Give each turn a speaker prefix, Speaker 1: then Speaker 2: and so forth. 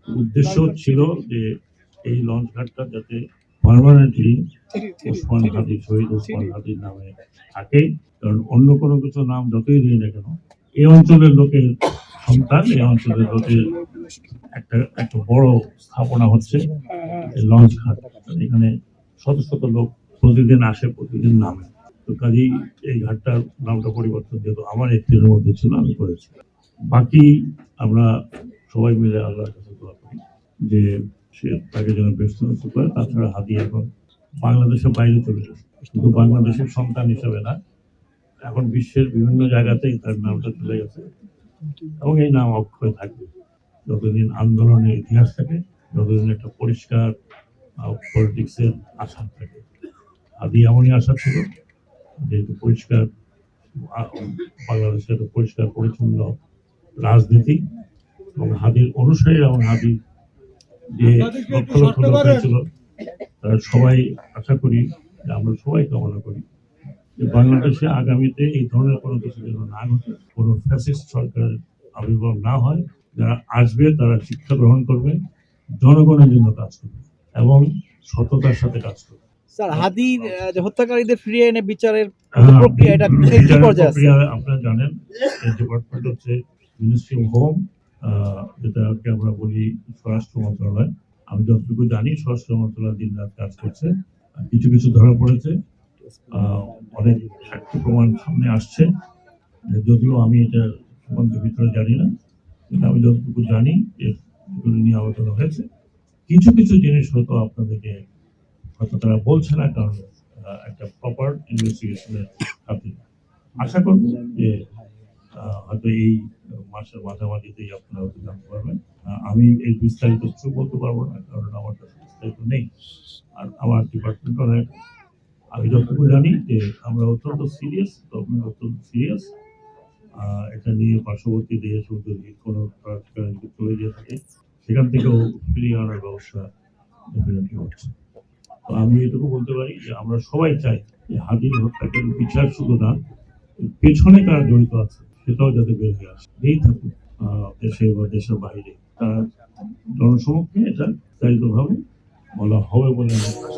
Speaker 1: উদ্দেশ্য ছিল যে এই লঞ্চ ঘাটটা যাতে পার্মানেন্টলি ওসমান হাদি, শহীদ ওসমান হাদির নামে থাকে। কারণ অন্য কোনো কিছু নাম যতই দিই না কেন, এই অঞ্চলের লোকের সন্তান, এই অঞ্চলের লোকের একটা বড় স্থাপনা হচ্ছে এই লঞ্চ ঘাট। এখানে শত শত লোক প্রতিদিন আসে, প্রতিদিন নামে। তো কাজেই এই ঘাটটার নামটা পরিবর্তন যেহেতু আমার একটির মধ্যে ছিল, আমি করেছি। বাকি আমরা সবাই মিলে আল্লাহর কাছে দোয়া করি যে সে তাকে যেন ব্যস্ত করে। তাছাড়া হাদি এখন বাংলাদেশের বাইরে চলে গেছে, শুধু বাংলাদেশের সন্তান হিসেবে না, এখন বিশ্বের বিভিন্ন জায়গাতেই তার নামটা চলে গেছে এবং এই নাম অক্ষয় থাকবে যতদিন আন্দোলনের ইতিহাস থাকে, যতদিন একটা পরিষ্কার পলিটিক্সের আশা থাকে। হাদি এমনই আশা ছিল যেহেতু পরিষ্কার বাংলাদেশের পরিষ্কার পরিচ্ছন্ন রাজনীতি এবং হাদির অনুসারী এবং হাদির যে লক্ষ লক্ষ লোক হয়েছিল তারা সবাই আশা করি, আমরা সবাই কামনা করি যে বাংলাদেশে আগামীতে এই ধরনের কোনো কিছু যেন না ঘটে, কোনো ফ্যাসিস্ট সরকারের আবির্ভাব না হয়। যারা আসবে তারা শিক্ষা গ্রহণ করবে, জনগণের জন্য কাজ করবে এবং সততার সাথে কাজ করবে।
Speaker 2: স্যার, হাদির হত্যাকারীদের ফিরিয়ে এনে বিচারের প্রক্রিয়া, এটা কি পর্যায়ে আছে?
Speaker 1: আপনারা জানেন এই ডিপার্টমেন্ট হচ্ছে মিনিস্ট্রি অফ হোম, যেটাকে আমরা বলি স্বরাষ্ট্র মন্ত্রণালয়। আমি যতটুকু জানি স্বরাষ্ট্র মন্ত্রণালয় দিন রাত কাজ করছে, কিছু কিছু ধরা পড়েছে, অনেক সাক্ষ্য প্রমাণ সামনে আসছে। যদিও আমি এটা সম্বন্ধে ভিতরে জানি না, কিন্তু আমি যতটুকু জানি এগুলো নিয়ে আলোচনা হয়েছে। কিছু কিছু জিনিস হয়তো আপনাদেরকে হয়তো তারা বলছে না, কারণ একটা প্রপার ইনভেস্টিগেশনের খাতে আশা করবো যে হয়তো এই মাসের মাঝামাঝিতেই আপনারা হয়তো জানতে পারবেন। আমি এই বিস্তারিত কিছু বলতে পারবো না, কারণ আমার কাছে বিস্তারিত নেই, আর আমার ডিপার্টমেন্ট অনেক। আমি যতটুকু জানি যে আমরা অত্যন্ত সিরিয়াস, গভর্নমেন্ট অত্যন্ত সিরিয়াস এটা নিয়ে। পার্শ্ববর্তী দেশ যদি কোনো চলে যেয়ে থাকে সেখান থেকেও ফিরিয়ে আনার ব্যবস্থা ডেফিনেটলি হচ্ছে। তো আমি এটুকু বলতে পারি যে আমরা সবাই চাই যে হাদির হত্যাকারী বিচার শুধু না, পেছনে কারা জড়িত আছে সেটাও যাতে বের হয়ে আসে, এই থাকুক দেশে বা দেশের বাইরে, তার জনসমক্ষে এটা বিস্তারিতভাবে বলা হবে বলে আমি আশা করি।